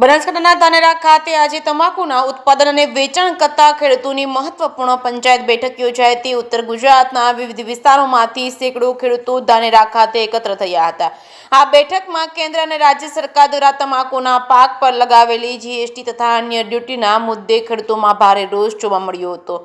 બનાસકાંઠાના ધાનેરા ખાતે આજે તમાકુના ઉત્પાદન અને વેચાણ કરતા ખેડૂતોની મહત્વપૂર્ણ પંચાયત બેઠક યોજાઈ હતી। ઉત્તર ગુજરાતના વિવિધ વિસ્તારોમાંથી સેંકડો ખેડૂતો ધાનેરા ખાતે એકત્ર થયા હતા। આ બેઠકમાં કેન્દ્ર અને રાજ્ય સરકાર દ્વારા તમાકુના પાક પર લગાવેલી જીએસટી તથા અન્ય ડ્યુટીના મુદ્દે ખેડૂતોમાં ભારે રોષ જોવા મળ્યો હતો।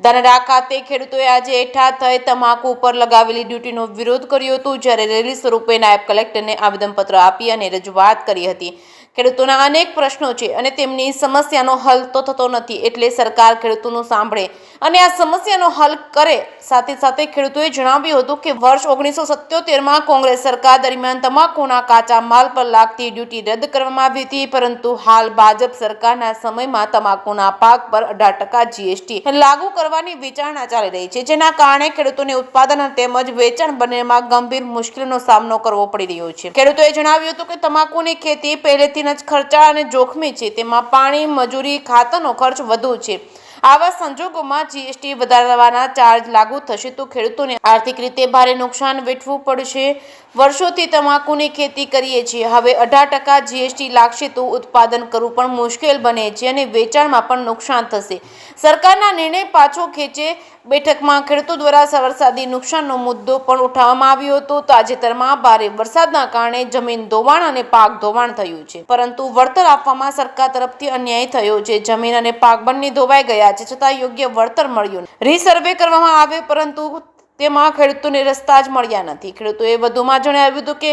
ધાનેરા ખાતે ખેડૂતોએ આજે એકઠા થઈ તમાકુ પર લગાવેલી ડ્યુટીનો વિરોધ કર્યો હતો, જ્યારે રેલી સ્વરૂપે નાયબ કલેક્ટરને આવેદનપત્ર આપી અને રજૂઆત કરી હતી। ખેડૂતોના અનેક પ્રશ્નો છે અને તેમની સમસ્યાનો હલ તો થતો નથી, એટલે સરકાર ખેડૂતોનું સાંભળે અને આ સમસ્યાનો હલ કરે। સાથે સાથે ખેડૂતોએ જણાવ્યું હતું કે વર્ષ 1977માં કોંગ્રેસ સરકાર દરમિયાન તમાકુના કાચા માલ પર લાગતી ડ્યુટી રદ કરવામાં આવી હતી, પરંતુ હાલ ભાજપ સરકારના સમયમાં તમાકુના પાક પર 18% જીએસટી લાગુ કરવાની વિચારણા ચાલી રહી છે, જેના કારણે ખેડૂતોને ઉત્પાદન તેમજ વેચાણ બંનેમાં ગંભીર મુશ્કેલીનો સામનો કરવો પડી રહ્યો છે। ખેડૂતોએ જણાવ્યું હતું કે તમાકુની ખેતી પહેલેથી ખર્ચાળ અને જોખમી છે, તેમાં પાણી, મજૂરી, ખાતરનો ખર્ચ વધુ છે। આવા સંજોગોમાં જીએસટી વધારવાના ચાર્જ લાગુ થશે તો ખેડૂતોને આર્થિક રીતે ભારે નુકસાન વેઠવું પડશે। વર્ષોથી તમાકુની ખેતી કરીએ છીએ, હવે 18% જીએસટી લાગશે તો ઉત્પાદન કરવું પણ મુશ્કેલ બને છે અને વેચાણમાં પણ નુકસાન થશે। સરકારના નિર્ણય પાછો ખેંચે। બેઠકમાં ખેડૂતો દ્વારા વરસાદી નુકસાનનો મુદ્દો પણ ઉઠાવવામાં આવ્યો હતો। તાજેતરમાં ભારે વરસાદના કારણે જમીન ધોવાણ અને પાક ધોવાણ થયું છે, પરંતુ વળતર આપવામાં સરકાર તરફથી અન્યાય થયો છે। જમીન અને પાક બંને ધોવાઈ ગયા છે, છતાં યોગ્ય વળતર મળ્યું નહીં। રીસર્વે કરવામાં આવે પરંતુ તેમાં ખેડૂતોને રસ્તા જ મળ્યા નથી। ખેડૂતોએ વધુમાં જણાવ્યું હતું કે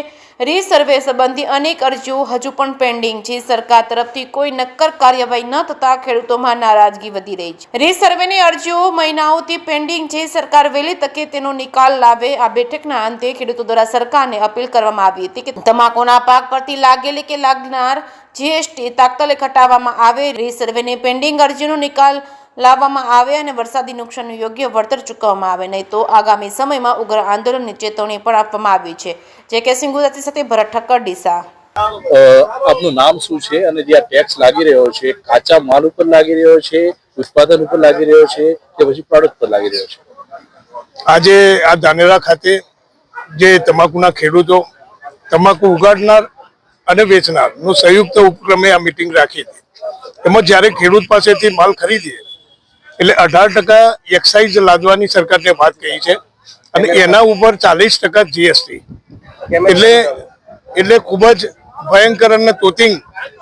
રીસર્વે સંબંધી અનેક અરજીઓ હજુ પણ પેન્ડિંગ છે। સરકાર તરફથી કોઈ નક્કર કાર્યવાહી ન થતા ખેડૂતોમાં નારાજગી વધી રહી છે। રીસર્વેની અરજીઓ મહિનાઓથી પેન્ડિંગ છે, સરકાર વહેલી તકે તેનો નિકાલ લાવે। આ બેઠકના અંતે ખેડૂતો દ્વારા સરકારને અપીલ કરવામાં આવી હતી કે તમાકુના પાક પરથી લાગેલી કે લાગનાર જીએસટી તાત્કાલિક હટાવવામાં આવે, રીસર્વેની પેન્ડિંગ અરજીનો નિકાલ લાવવામાં આવે અને વરસાદી નુકસાનનું યોગ્ય વળતર ચૂકવવામાં આવે, નહીં તો આગામી સમયમાં ઉગ્ર આંદોલનની ચેતવણી પણ આપવામાં આવી છે। જે કે સિંહ ગુજરાતી સાથે ભરત ઠક્કર, ડીસા। આપનું નામ શું છે અને જે આ ટેક્સ લાગી રહ્યો છે, કાચા માલ ઉપર લાગી રહ્યો છે, ઉત્પાદન ઉપર લાગી રહ્યો છે કે પછી પ્રોડક્ટ પર લાગી રહ્યો છે? આજે આ ધાનેરા ખાતે જે તમાકુના ખેડૂતો, તમાકુ ઉગાડનાર અને વેચનારનું સંયુક્ત ઉપક્રમે આ મિટિંગ રાખી હતી। એમાં જ્યારે ખેડૂત પાસેથી માલ ખરીદીએ એટલે 18% એક્સાઇઝ લાદવાની સરકારને વાત કહી છે અને એના ઉપર 40% જીએસટી, એટલે ખૂબ જ ભયંકર અને તોતિંગ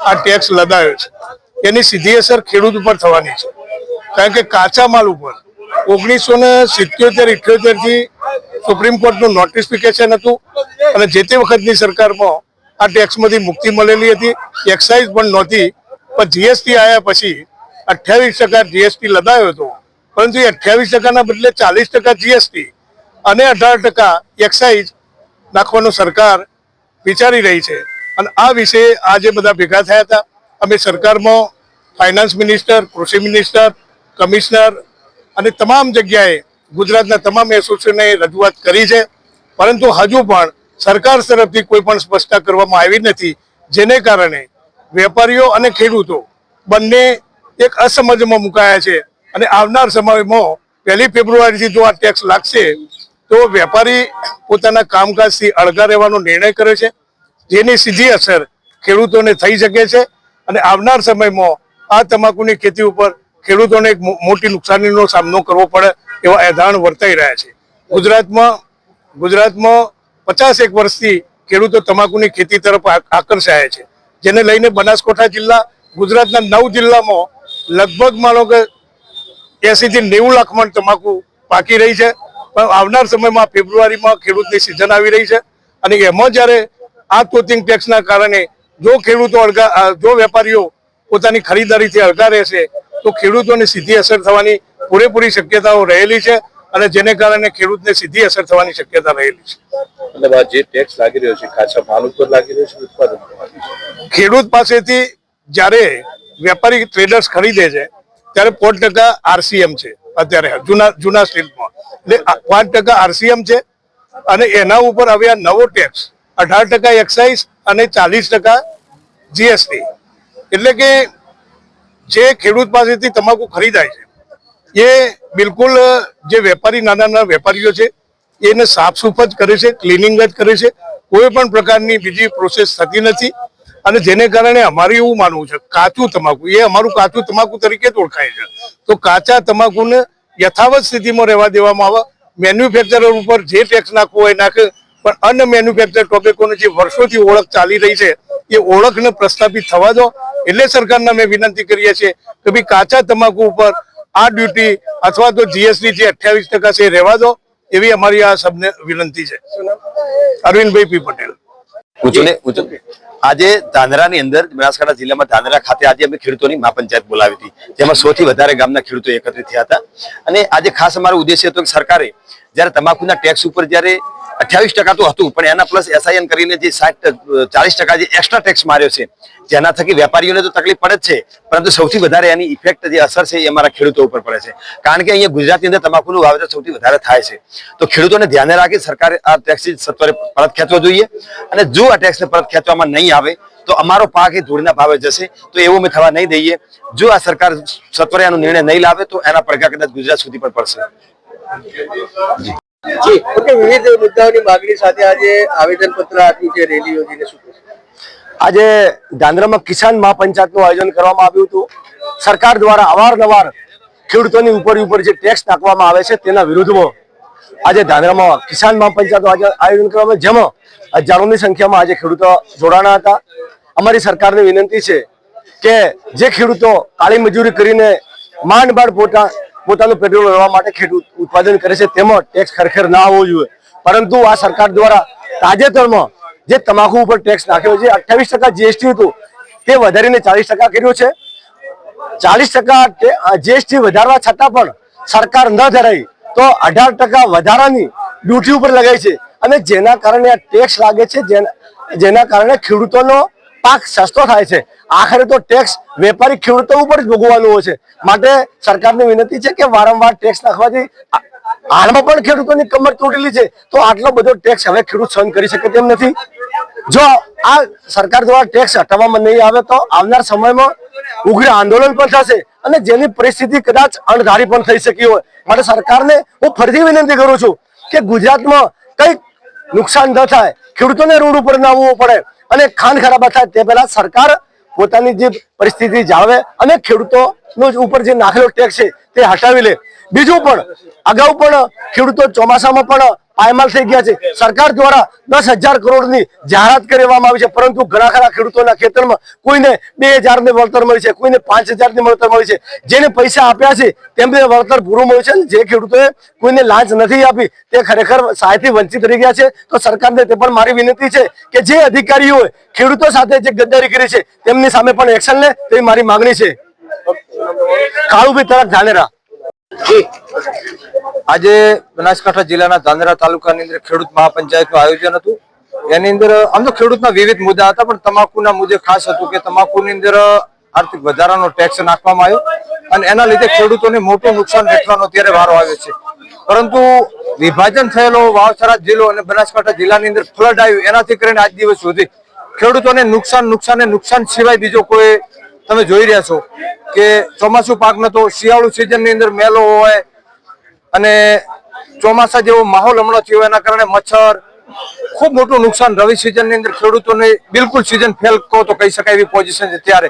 આ ટેક્સ લદાયો છે। એની સીધી અસર ખેડૂત ઉપર થવાની છે, કારણ કે કાચા માલ ઉપર 1977-78 થી સુપ્રીમ કોર્ટનું નોટિફિકેશન હતું અને જે તે વખતની સરકારમાં આ ટેક્સમાંથી મુક્તિ મળેલી હતી, એક્સાઇઝ પણ નહોતી, પણ જીએસટી આવ્યા પછી 28% જીએસટી લદાયો હતો, પરંતુ એ 28%ના બદલે 40% જીએસટી અને 18% એક્સાઇઝ નાખવાનો સરકાર વિચારી રહી છે। અને આ વિશે આજે બધા ભેગા થયા હતા। અમે સરકારમાં ફાઇનાન્સ મિનિસ્ટર, કૃષિ મિનિસ્ટર, કમિશનર અને તમામ જગ્યાએ ગુજરાતના તમામ એસોસિએશનને રજૂઆત કરી છે, પરંતુ હજુ પણ સરકાર તરફથી કોઈ પણ સ્પષ્ટતા કરવામાં આવી નથી, જેને કારણે વેપારીઓ અને ખેડૂતો બંને એક અસમજમાં મુકાયા છે। અને આવનાર સમયમાં 1 ફેબ્રુઆરીથી જો આ ટેક્સ લાગશે તો વેપારી પોતાના કામકાજથી અળગા રહેવાનો નિર્ણય કરે છે, જેની સીધી અસર ખેડૂતોને થઈ શકે છે અને આવનાર સમયમાં આ તમાકુની ખેતી ઉપર ખેડૂતોને એક મોટી નુકસાનીનો સામનો કરવો પડે એવા એધાણ વર્તાઈ રહ્યા છે। ગુજરાતમાં 51 વર્ષથી ખેડૂતો તમાકુની ખેતી તરફ આકર્ષાયા છે, જેને લઈને બનાસકાંઠા જિલ્લા ગુજરાતના 9 જિલ્લામાં લગભગ માનો કે 80 થી 90 લાખ મણ તમાકુ પાકી રહી છે। પણ આવનાર સમયમાં ફેબ્રુઆરીમાં ખેડૂતની સિઝન આવી રહી છે અને એમાં જ્યારે આ તોતિંગ ટેક્સના કારણે જો વેપારીઓ પોતાની ખરીદારીથી અળગા રહેશે તો ખેડૂતોને સીધી અસર થવાની પૂરેપૂરી શક્યતાઓ રહેલી છે અને જેને કારણે ખેડૂતને સીધી અસર થવાની શક્યતા રહેલી છે। મતલબ આ જે ટેક્સ લાગી રહ્યો છે કાચા માલ ઉપર લાગી રહ્યો છે, ઉત્પાદન પર? ખેડૂત પાસેથી જ્યારે વેપારી ટ્રેડર્સ ખરીદે છે ત્યારે 5% આરસીએમ છે, અત્યારે જૂના સ્ટીલમાં એટલે 5% આરસીએમ છે અને એના ઉપર હવે આ નવો ટેક્સ 18% એક્સાઇઝ અને 40% જીએસટી, એટલે કે જે ખેડૂત પાસેથી તમાકુ ખરીદાય છે એ બિલકુલ જે વેપારી નાના વેપારીઓ છે એને સાફસૂફ જ કરે છે, ક્લિનિંગ જ કરે છે, કોઈ પણ પ્રકારની બીજી પ્રોસેસ થતી નથી। અને જેને કારણે અમારે એવું માનવું છે કાચું તમાકુ એ અમારું કાચું તમાકુ તરીકે જ ઓળખાય છે. તો કાચા તમાકુને યથાવત સ્થિતિમાં રહેવા દેવામાં આવે. મેન્યુફેક્ચરર ઉપર જે ટેક્સ નાખવો હોય નાખે, પણ અન્ય મેન્યુફેક્ચર ટોબેકોની જે વર્ષોથી ઓળખ ચાલી રહી છે એ ઓળખને પ્રસ્થાપિત થવા દો. એટલે સરકારને અમે વિનંતી કરીએ છીએ કે ભાઈ કાચા તમાકુ ઉપર આ ડ્યુટી અથવા તો જીએસટી જે 28% છે એ રહેવા દો, એવી અમારી આ સબને વિનંતી છે. અરવિંદભાઈ પી પટેલ. આજે ધાનેરાની અંદર બનાસકાંઠા જિલ્લામાં ધાનેરા ખાતે આજે અમે ખેડૂતોની મહાપંચાયત બોલાવી હતી, જેમાં 100 થી વધારે ગામના ખેડૂતો એકત્રિત થયા હતા. અને આજે ખાસ અમારો ઉદ્દેશ્ય હતો કે સરકારે જયારે તમાકુના ટેક્સ ઉપર જયારે 28% તો હતું, પણ એના પ્લસ એસઆઈએન કરીને જે 40% જે એક્સ્ટ્રા ટેક્સ માર્યો છે, જેના થકી વેપારીઓને તો તકલીફ પડે જ છે, પરંતુ સૌથી વધારે એની ઇફેક્ટ જે અસર છે એ અમારા ખેડૂતો ઉપર પડે છે. કારણ કે અહીંયા ગુજરાતની અંદર તમાકુનું વાવેતર સૌથી વધારે થાય છે. તો ખેડૂતોને ધ્યાને રાખી સરકારે આ ટેક્સ સત્વરે પરત ખેંચવો જોઈએ. અને જો આ ટેક્સને પરત ખેંચવામાં નહીં આવે તો અમારો પાક એ ધૂળના ભાવે જશે. તો એવું અમે થવા નહીં દઈએ. જો આ સરકાર સત્વરે આનો નિર્ણય નહીં લાવે તો એના પડઘા કદાચ ગુજરાત સુધી પણ પડશે. વિવિધ મુદ્દાઓની માંગણી સાથે આજે આવેદન પત્ર આપ્યું છે, રેલી યોજીને શું કહેશો? આજે ધાનેરામાં કિસાન મહાપંચાયતનું આયોજન કરવામાં આવ્યું હતું. સરકાર દ્વારા અવારનવાર ખેડૂતોની ઉપર જે ટેક્સ નાખવામાં આવે છે તેના વિરુદ્ધમાં આજે ધાનેરામાં કિસાન મહાપંચાયતનું આયોજન કરવામાં, જેમાં હજારોની સંખ્યામાં આજે ખેડૂતો જોડાણા હતા. અમારી સરકારને વિનંતી છે કે જે ખેડૂતો કાળી મજૂરી કરીને માંડ પોતાનું પેટ્રોલ લેવા માટે ખેડૂત ઉત્પાદન કરે છે તેમાં ટેક્સ ખરેખર ના હોવો જોઈએ. પરંતુ આ સરકાર દ્વારા તાજેતરમાં જે તમાકુ ઉપર ટેક્સ નાખ્યો છે, 28% જીએસટી હતું તે વધારીને 40% કર્યો છે. 40% જીએસટી વધારવા છતાં પણ સરકાર ન ધરાઈ તો 18% વધારાની ડ્યુટી ઉપર લગાવી છે. અને જેના કારણે આ ટેક્સ લાગે છે, જેના કારણે ખેડૂતોનો પાક સસ્તો થાય છે. આખરે તો ટેક્સ વેપારી ખેડૂતો ઉપર જ ભોગવવાનું હોય છે. માટે સરકારને વિનંતી છે કે વારંવાર ટેક્સ નાખવાથી હાલમાં પણ ખેડૂતોની કમર તૂટેલી છે, તો આટલો બધો ટેક્સ હવે ખેડૂત સહન કરી શકે તેમ નથી. જો આ સરકાર દ્વારા ટેક્સ હટાવવામાં નહીં આવે તો આવનાર સમયમાં ઉગ્ર આંદોલન પણ થશે અને જેની પરિસ્થિતિ કદાચ અણધારી પણ થઈ શકી હોય. માટે સરકારને હું ફરીથી વિનંતી કરું છું કે ગુજરાતમાં કંઈક નુકસાન ન થાય, ખેડૂતોને રોડ ઉપર ના આવવું પડે અને ખાન ખરાબા થાય તે પહેલા સરકાર પોતાની જે પરિસ્થિતિ જાળવે અને ખેડૂતો ઉપર જે નાખેલો ટેક્સ છે તે હટાવી લે. બીજું પણ અગાઉ પણ ખેડૂતો ચોમાસામાં પણ પાયમાલ થઈ ગયા છે. સરકાર દ્વારા 10,000 કરોડની જાહેરાત કરવામાં આવી છે, પરંતુ ઘણા ખરા ખેડૂતોના ખેતરમાં કોઈને 2,000 ની વળતર મળી છે, કોઈને 5,000 ની વળતર મળી છે. જેને પૈસા આપ્યા છે તેમને વળતર પૂરું મળ્યું છે. જે ખેડૂતોએ કોઈને લાંચ નથી આપી તે ખરેખર સહાયથી વંચિત રહી ગયા છે. તો સરકારને તે પણ મારી વિનંતી છે કે જે અધિકારીઓએ ખેડૂતો સાથે જે ગદ્દારી કરી છે તેમની સામે પણ એક્શન લે તેવી મારી માંગણી છે. કાળુભાઈ તરફ ધાનેરા. આજે બનાસકાંઠા જિલ્લાના ધાનેરા તાલુકાની અંદર ખેડૂત મહાપંચાયતનું આયોજન હતું. એની અંદર આમ તો ખેડૂતના વિવિધ મુદ્દા હતા, પણ તમાકુના મુદ્દે ખાસ હતું કે તમાકુની અંદર આર્થિક વધારાનો ટેક્સ નાખવામાં આવ્યો અને એના લીધે ખેડૂતોને મોટું નુકસાન વેઠવાનો અત્યારે વારો આવ્યો છે. પરંતુ વિભાજન થયેલો વાવથરા જિલ્લો અને બનાસકાંઠા જિલ્લાની અંદર ફ્લડ આવ્યું, એનાથી કરીને આજ દિવસ સુધી ખેડૂતોને નુકસાન સિવાય બીજો કોઈ તમે જોઈ રહ્યા છો કે ચોમાસુ પાકમાં તો શિયાળુ સિઝનની અંદર મેલો હોય અને ચોમાસા જેવો માહોલ હમણાં થયો એના કારણે મચ્છર, ખૂબ મોટું નુકસાન રવિ સિઝનની અંદર ખેડૂતોને બિલકુલ સિઝન ફેલ કહો તો કહી શકાય એવી પોઝિશન છે. ત્યારે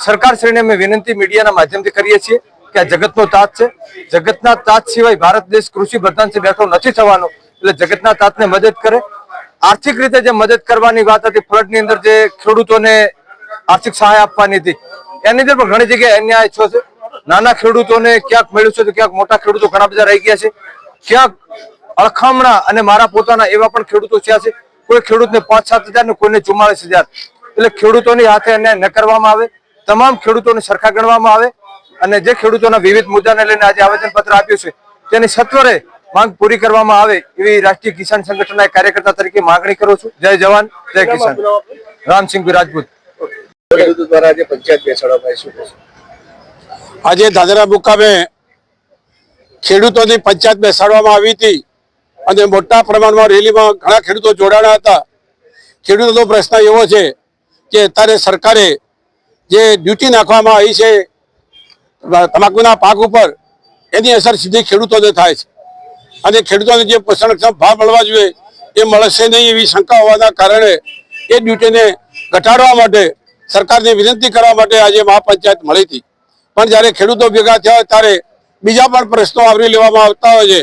સરકારશ્રીને અમે વિનંતી મીડિયાના માધ્યમથી કરીએ છીએ કે આ જગતનો તાત છે. જગતના તાત સિવાય ભારત દેશ કૃષિ પ્રધાનથી બેઠો નથી થવાનો. એટલે જગતના તાતને મદદ કરે. આર્થિક રીતે જે મદદ કરવાની વાત હતી, ફ્લડની અંદર જે ખેડૂતોને આર્થિક સહાય આપવાની હતી, એની અંદર પણ ઘણી જગ્યાએ અન્યાય થયો છે. નાના ખેડૂતોને ક્યાંક મળ્યું છે તો ક્યાંક મોટા ખેડૂતો ઘણા બધા રહી ગયા છે. ક્યાંક અળખામણા અને મારા પોતાના એવા પણ ખેડૂતો થયા છે. કોઈ ખેડૂતને 5-7 હજાર ને કોઈને 44,000. એટલે ખેડૂતોની હાથે અન્યાય ન કરવામાં આવે, તમામ ખેડૂતોને સરખા ગણવામાં આવે અને જે ખેડૂતોના વિવિધ મુદ્દાને લઈને આજે આવેદનપત્ર આપ્યું છે તેની સત્વરે માંગ પૂરી કરવામાં આવે એવી રાષ્ટ્રીય કિસાન સંગઠનના કાર્યકર્તા તરીકે માંગણી કરું છું. જય જવાન, જય કિસાન. રામસિંહ રાજપૂત. ખેડૂતો દ્વારા આજે પંચાયત બેસાડવામાં આવી, શું કહેશો? આજે ધાનેરા મુકામે ખેડૂતોની પંચાયત બેસાડવામાં આવી હતી અને મોટા પ્રમાણમાં રેલીમાં ઘણા ખેડૂતો જોડાણા હતા. ખેડૂતોનો પ્રશ્ન એવો છે કે અત્યારે સરકારે જે ડ્યુટી નાખવામાં આવી છે તમાકુના પાક ઉપર, એની અસર સીધી ખેડૂતોને થાય છે અને ખેડૂતોને જે પોષણક્ષમ ભાવ મળવા જોઈએ એ મળશે નહીં એવી શંકા હોવાના કારણે એ ડ્યુટીને ઘટાડવા માટે સરકારને વિનંતી કરવા માટે આજે મહાપંચાયત મળી હતી. પણ જ્યારે ખેડૂતો ભેગા થયા ત્યારે બીજા પણ પ્રશ્નો આવરી લેવામાં આવતા હોય છે.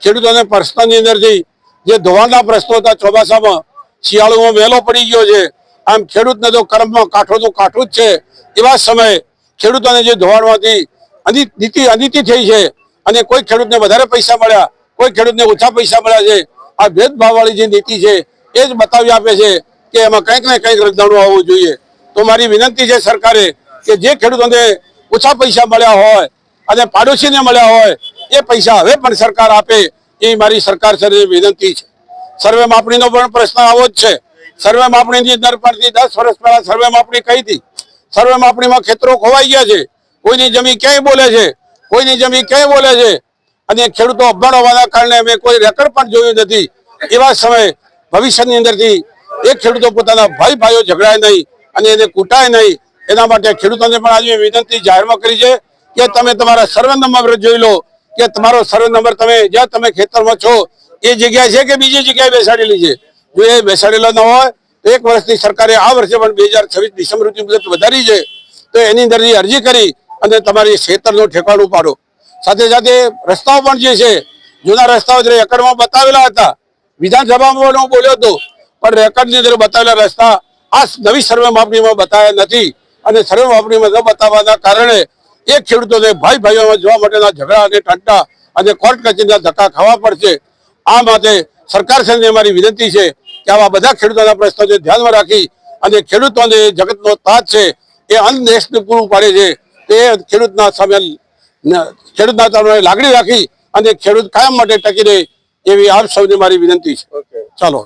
ખેડૂતોને પ્રશ્નની અંદરથી જે ધોવાણના પ્રશ્નો હતા, ચોમાસામાં શિયાળુમાં વહેલો પડી ગયો છે, આમ ખેડૂતને તો કર્મમાં કાઠું તો કાઠું જ છે. એવા સમયે ખેડૂતોને જે ધોવાણમાંથી અનિતિ થઈ છે અને કોઈ ખેડૂતને વધારે પૈસા મળ્યા, કોઈ ખેડૂતને ઓછા પૈસા મળ્યા છે, આ ભેદભાવવાળી જે નીતિ છે એ જ બતાવી આપે છે કે એમાં કંઈક ને કંઈક રજવાડું આવવું જોઈએ. તો મારી વિનંતી છે સરકારે કે જે ખેડૂતોને ઓછા પૈસા મળ્યા હોય અને પાડોશીને મળ્યા હોય એ પૈસા હવે પણ સરકાર આપે, એ મારી સરકાર સાથે વિનંતી છે. સર્વે માપણીનો પણ પ્રશ્ન આવો જ છે. સર્વે માપણીની અંદર પણ 10 વર્ષ પહેલા સર્વે માપણી કહી હતી. સર્વે માપણીમાં ખેતરો ખોવાઈ ગયા છે, કોઈની જમીન ક્યાંય બોલે છે, કોઈની જમીન ક્યાંય બોલે છે અને ખેડૂતો અભણ હોવાના કારણે અમે કોઈ રેકર્ડ પણ જોયું નથી. એવા સમયે ભવિષ્યની અંદરથી એક ખેડૂતો પોતાના ભાઈઓ ઝઘડાય નહીં અને એને કૂટાય નહીં, એના માટે ખેડૂતોને પણ આજે વિનંતી જાહેરમાં કરી છે કે તમે તમારા સર્વે નંબર જોઈ લો કે તમારો સર્વે નંબર તમે જ્યાં તમે ખેતરમાં છો એ જગ્યા છે કે બીજી જગ્યાએ બેસાડેલી છે. જો એ બેસાડેલો ન હોય તો 1 વર્ષની સરકારે આ વર્ષે પણ 2026 ડિસેમ્બર સુધી મુદત વધારી છે, તો એની અંદરથી અરજી કરી અને તમારી ખેતરનું ઠેકાણું પાડો. સાથે સાથે રસ્તાઓ પણ જે છે, જૂના રસ્તાઓ જે રેકર્ડમાં બતાવેલા હતા, વિધાનસભામાં હું બોલ્યો હતો, પણ રેકર્ડની અંદર બતાવેલા રસ્તા આ નવી સર્વે માપણીમાં બતાવ્યા નથી અને સર્વે માપણીમાં ન બતાવવાના કારણે એક ખેડૂતોને ભાઈઓમાં જોવા માટેના ઝઘડા અને ઠંડા અને કોર્ટ કચેરીના ધક્કા ખાવા પડશે. આ માટે સરકાર સાથે અમારી વિનંતી છે કે આવા બધા ખેડૂતોના પ્રશ્નોને ધ્યાનમાં રાખી અને ખેડૂતોને જગતનો તાજ છે એ અન્ન દેશને પૂરું પાડે છે, તે ખેડૂતના સામે લાગણી રાખી અને ખેડૂત કાયમ માટે ટકી રહે એવી આપ સૌને મારી વિનંતી છે. ચાલો.